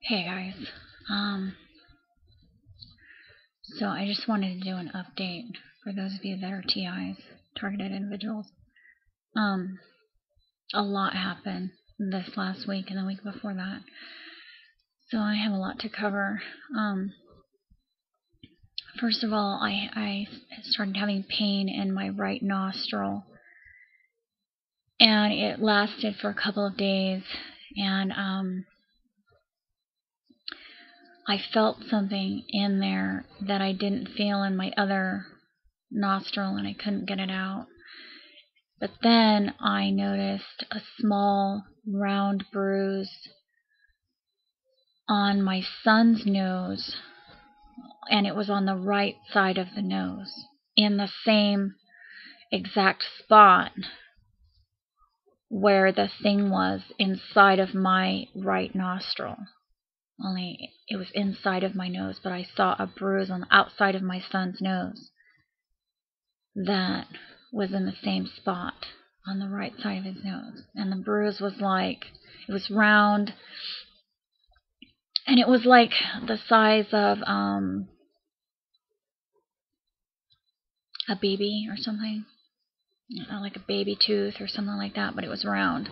Hey guys, so I just wanted to do an update for those of you that are TIs, targeted individuals. A lot happened this last week and the week before that, so I have a lot to cover. First of all, I started having pain in my right nostril, and it lasted for a couple of days, and I felt something in there that I didn't feel in my other nostril, and I couldn't get it out. But then I noticed a small round bruise on my son's nose, and it was on the right side of the nose, in the same exact spot where the thing was inside of my right nostril. Only it was inside of my nose, but I saw a bruise on the outside of my son's nose that was in the same spot on the right side of his nose. And the bruise was like, it was round, and it was like the size of a baby or something, like a baby tooth or something like that, but it was round.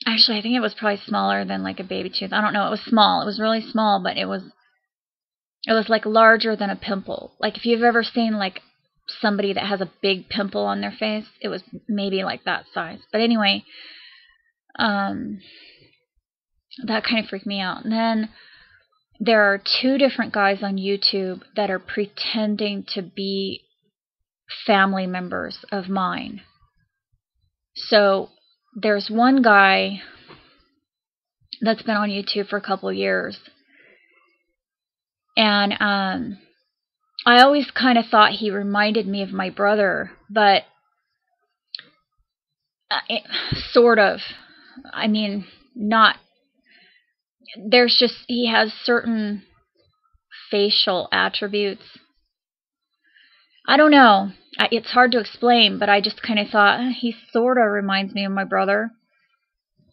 Actually, I think it was probably smaller than like a baby tooth. I don't know. It was small. It was really small, but it was like larger than a pimple. Like if you've ever seen like somebody that has a big pimple on their face, it was maybe like that size. But anyway, that kind of freaked me out. And then there are two different guys on YouTube that are pretending to be family members of mine. So there's one guy that's been on YouTube for a couple of years, and I always kind of thought he reminded me of my brother, but sort of. I mean, not. There's just, he has certain facial attributes. I don't know. It's hard to explain, but I just kind of thought he sort of reminds me of my brother.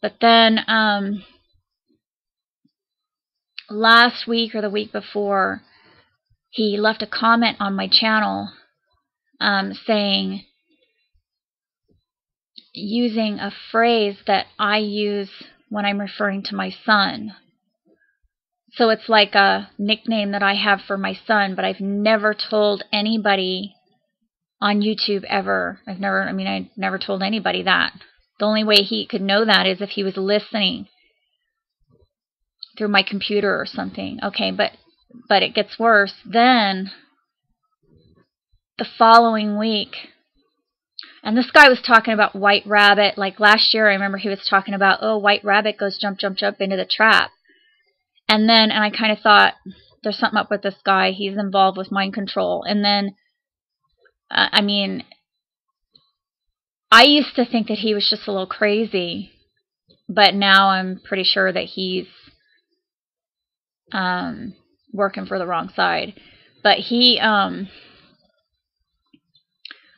But then last week or the week before, he left a comment on my channel saying, using a phrase that I use when I'm referring to my son. So it's like a nickname that I have for my son, but I've never told anybody on YouTube ever. I never told anybody that. The only way he could know that is if he was listening through my computer or something. Okay, but it gets worse. Then the following week, and this guy was talking about White Rabbit. Like last year, I remember he was talking about, oh, White Rabbit goes jump, jump, jump into the trap. And I kind of thought, there's something up with this guy. He's involved with mind control. And then, I used to think that he was just a little crazy, but now I'm pretty sure that he's working for the wrong side. But he,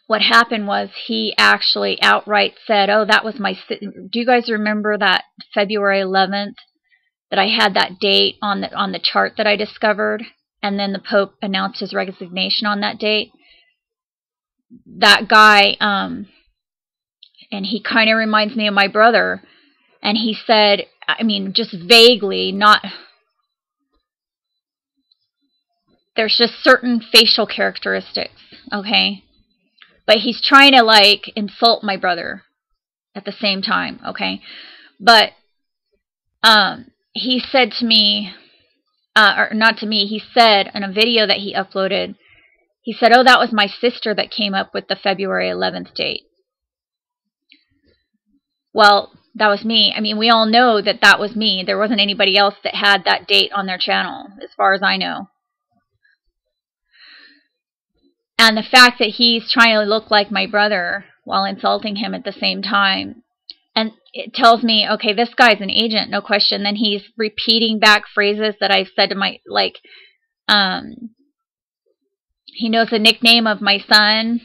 what happened was he actually outright said, oh, that was my, do you guys remember that February 11th? That I had that date on the chart that I discovered, and then the Pope announced his resignation on that date. That guy, and he kind of reminds me of my brother, and he said, just vaguely, not, there's just certain facial characteristics, okay? But he's trying to like insult my brother at the same time, okay? But, he said to me, or not to me, he said in a video that he uploaded, he said, oh, that was my sister that came up with the February 11th date. Well, that was me. We all know that that was me. There wasn't anybody else that had that date on their channel, as far as I know. And the fact that he's trying to look like my brother while insulting him at the same time, and it tells me, okay, this guy's an agent, no question. Then he's repeating back phrases that I've said to my, like, he knows the nickname of my son,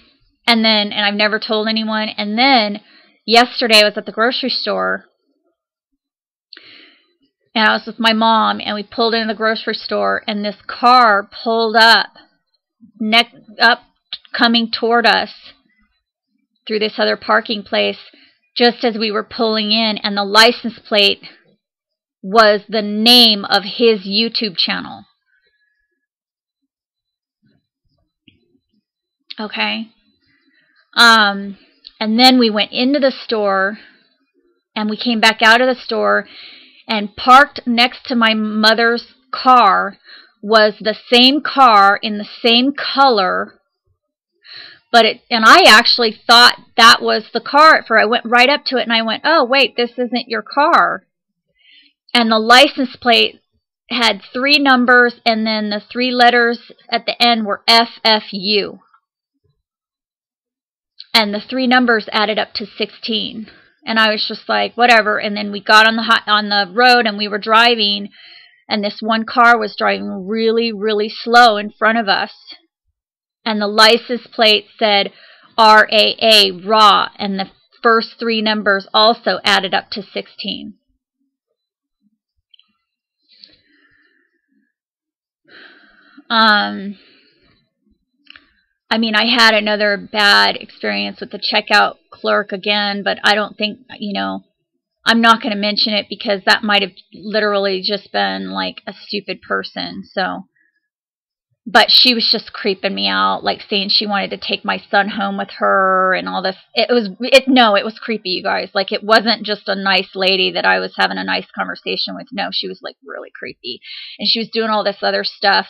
and I've never told anyone. And then yesterday I was at the grocery store, and I was with my mom, and we pulled into the grocery store, and this car pulled up, neck up, coming toward us through this other parking place just as we were pulling in, and the license plate was the name of his YouTube channel. Okay. And then we went into the store, and we came back out of the store, and parked next to my mother's car was the same car in the same color, and I actually thought that was the car at first. I went right up to it and I went, oh, wait, this isn't your car. And the license plate had 3 numbers, and then the 3 letters at the end were FFU. And the 3 numbers added up to 16. And I was just like, whatever. And then we got on the road, and we were driving, and this one car was driving really, really slow in front of us. And the license plate said RAA, raw, and the first 3 numbers also added up to 16. I mean, I had another bad experience with the checkout clerk again, but I don't think, I'm not going to mention it because that might have literally just been like a stupid person. But she was just creeping me out, like saying she wanted to take my son home with her and all this. It was creepy, you guys. Like, it wasn't just a nice lady that I was having a nice conversation with. No, she was like really creepy. And she was doing all this other stuff,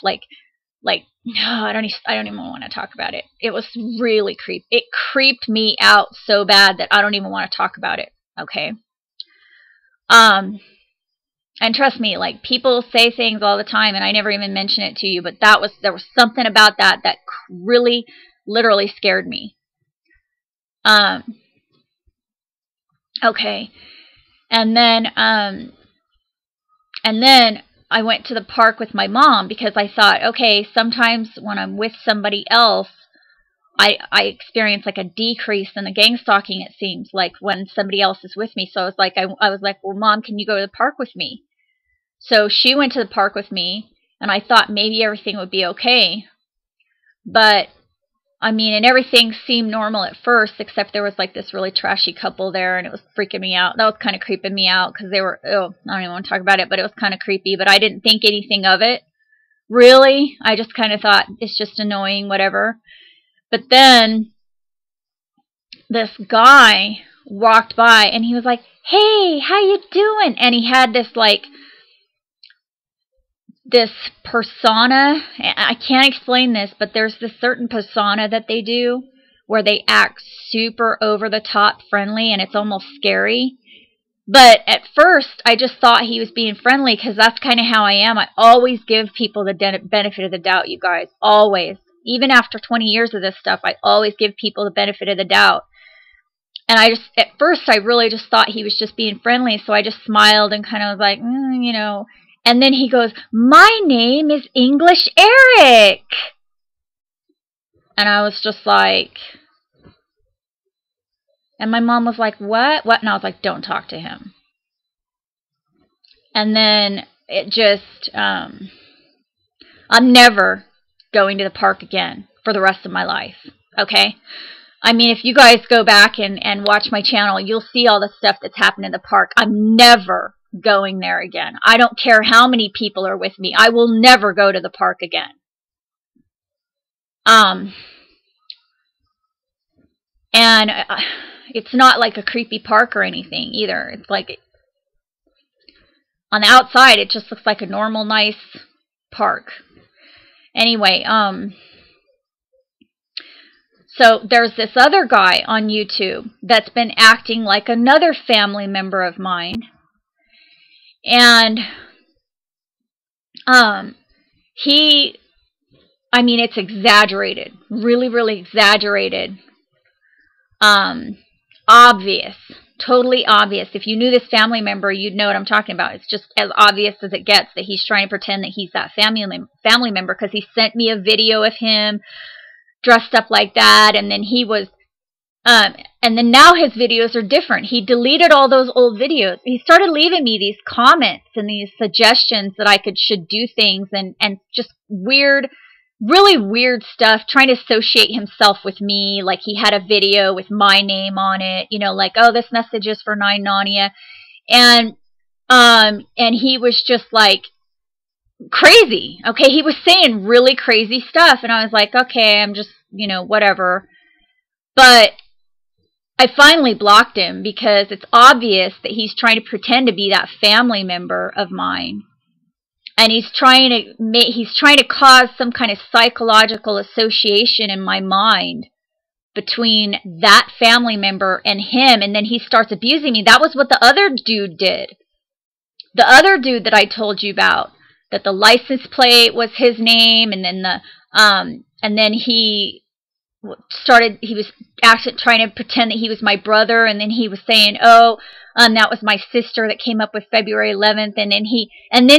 no, I don't even want to talk about it. It was really creepy. It creeped me out so bad that I don't even want to talk about it. Okay. And trust me, like, people say things all the time, and I never even mention it to you, but there was something about that really, literally scared me. Okay. And then I went to the park with my mom because I thought, okay, sometimes when I'm with somebody else, I experience like a decrease in the gang stalking, it seems like, when somebody else is with me. So I was like, well, Mom, can you go to the park with me? So she went to the park with me, and I thought maybe everything would be okay. But, I mean, and everything seemed normal at first, except there was like this really trashy couple there, and it was freaking me out. That was kind of creeping me out because they were, I don't even want to talk about it, but it was kind of creepy. But I didn't think anything of it, really. I just kind of thought, it's just annoying, whatever. But then this guy walked by, and he was like, hey, how you doing? And he had this persona. I can't explain this, but there's this certain persona that they do where they act super over the top friendly, and it's almost scary. But at first, I just thought he was being friendly because that's kind of how I am. I always give people the benefit of the doubt, you guys. Always. Even after 20 years of this stuff, I always give people the benefit of the doubt. And at first, I really just thought he was just being friendly, so I just smiled and kind of was like, And then he goes, my name is English Eric. And I was just like, and my mom was like, what? And I was like, don't talk to him. And then it just, I'm never going to the park again for the rest of my life. Okay? I mean, if you guys go back and watch my channel, you'll see all the stuff that's happened in the park. I'm never going there again. I don't care how many people are with me. I will never go to the park again. And it's not like a creepy park or anything either. It's like, on the outside, it just looks like a normal, nice park. Anyway, so there's this other guy on YouTube that's been acting like another family member of mine. And it's exaggerated. Really, really exaggerated. Obvious. Totally obvious. If you knew this family member, you'd know what I'm talking about. It's just as obvious as it gets that he's trying to pretend that he's that family member, because he sent me a video of him dressed up like that, and then he was And then now his videos are different. He deleted all those old videos. He started leaving me these comments and these suggestions that I should do things, and just weird, really weird stuff, trying to associate himself with me. Like he had a video with my name on it, you know, like, oh, this message is for Nine Nania. And he was just like crazy. Okay. He was saying really crazy stuff. And I was like, okay, I'm just, you know, whatever. But I finally blocked him because it's obvious that he's trying to pretend to be that family member of mine. And he's trying to cause some kind of psychological association in my mind between that family member and him. And then he starts abusing me. That was what the other dude did. The other dude that I told you about, that the license plate was his name, and then he was actually trying to pretend that he was my brother, and then he was saying, oh, that was my sister that came up with February 11th, and then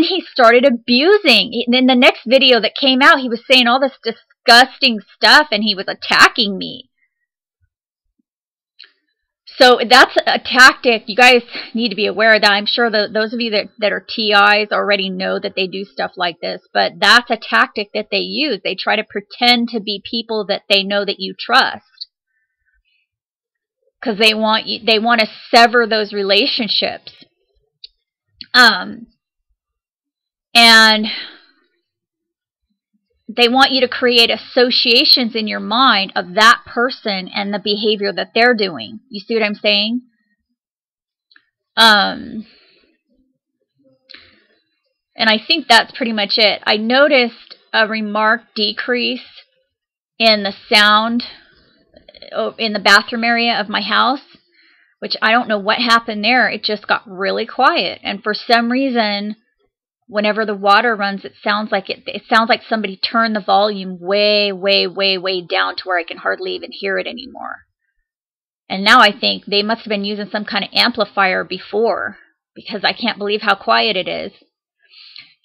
he started abusing. And in the next video that came out, he was saying all this disgusting stuff, and he was attacking me. So that's a tactic. You guys need to be aware of that. I'm sure those of you that are TIs already know that they do stuff like this, but that's a tactic that they use. They try to pretend to be people that they know that you trust, because they want to sever those relationships. And they want you to create associations in your mind of that person and the behavior that they're doing. You see what I'm saying? And I think that's pretty much it. I noticed a remarked decrease in the sound in the bathroom area of my house, which I don't know what happened there. It just got really quiet. And for some reason, whenever the water runs, it sounds like somebody turned the volume way, way, way, way down to where I can hardly even hear it anymore. And now I think they must have been using some kind of amplifier before, because I can't believe how quiet it is.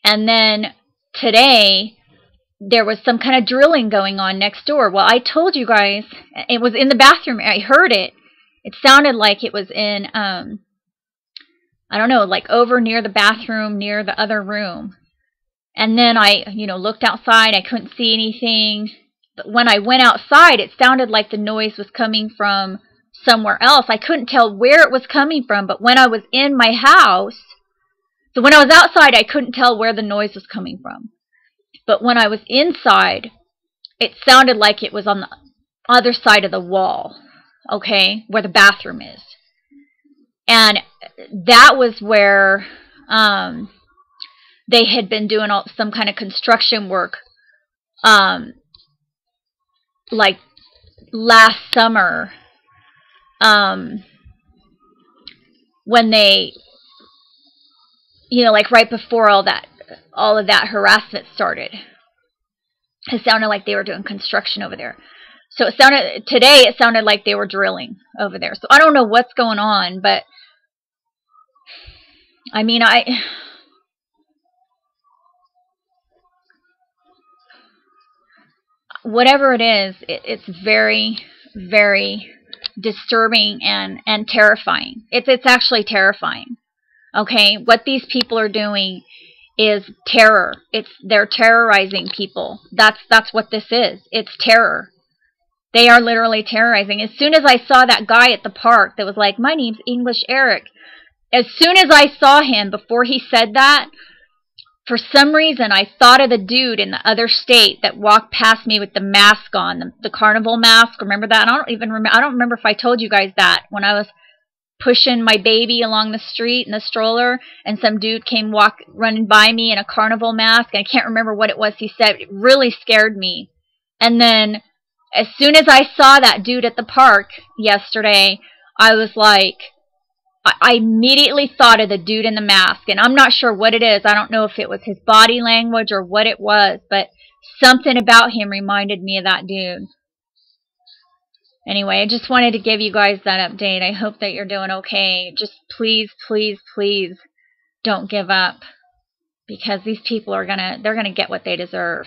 And then today, there was some kind of drilling going on next door. Well, I told you guys, it was in the bathroom. I heard it. It sounded like it was in, I don't know, like over near the bathroom, near the other room. And then I, looked outside. I couldn't see anything. But when I went outside, it sounded like the noise was coming from somewhere else. I couldn't tell where it was coming from. But when I was in my house, so when I was outside, I couldn't tell where the noise was coming from. But when I was inside, it sounded like it was on the other side of the wall, okay, where the bathroom is. And that was where they had been doing some kind of construction work, like last summer, when they, like right before all of that harassment started. It sounded like they were doing construction over there. So today it sounded like they were drilling over there. So I don't know what's going on, but I mean, whatever it is, it's very, very disturbing and terrifying. It's actually terrifying. Okay, what these people are doing is terror. They're terrorizing people. That's what this is. It's terror. They are literally terrorizing. As soon as I saw that guy at the park that was like, my name's English Eric, as soon as I saw him, before he said that, for some reason I thought of the dude in the other state that walked past me with the mask on, the carnival mask. Remember that? I don't remember if I told you guys that when I was pushing my baby along the street in the stroller, and some dude came running by me in a carnival mask. And I can't remember what it was he said. It really scared me. And then as soon as I saw that dude at the park yesterday, I was like, I immediately thought of the dude in the mask. And I'm not sure what it is. I don't know if it was his body language or what it was, but something about him reminded me of that dude. Anyway, I just wanted to give you guys that update. I hope that you're doing okay. Just please, please, please don't give up, because these people they're gonna get what they deserve.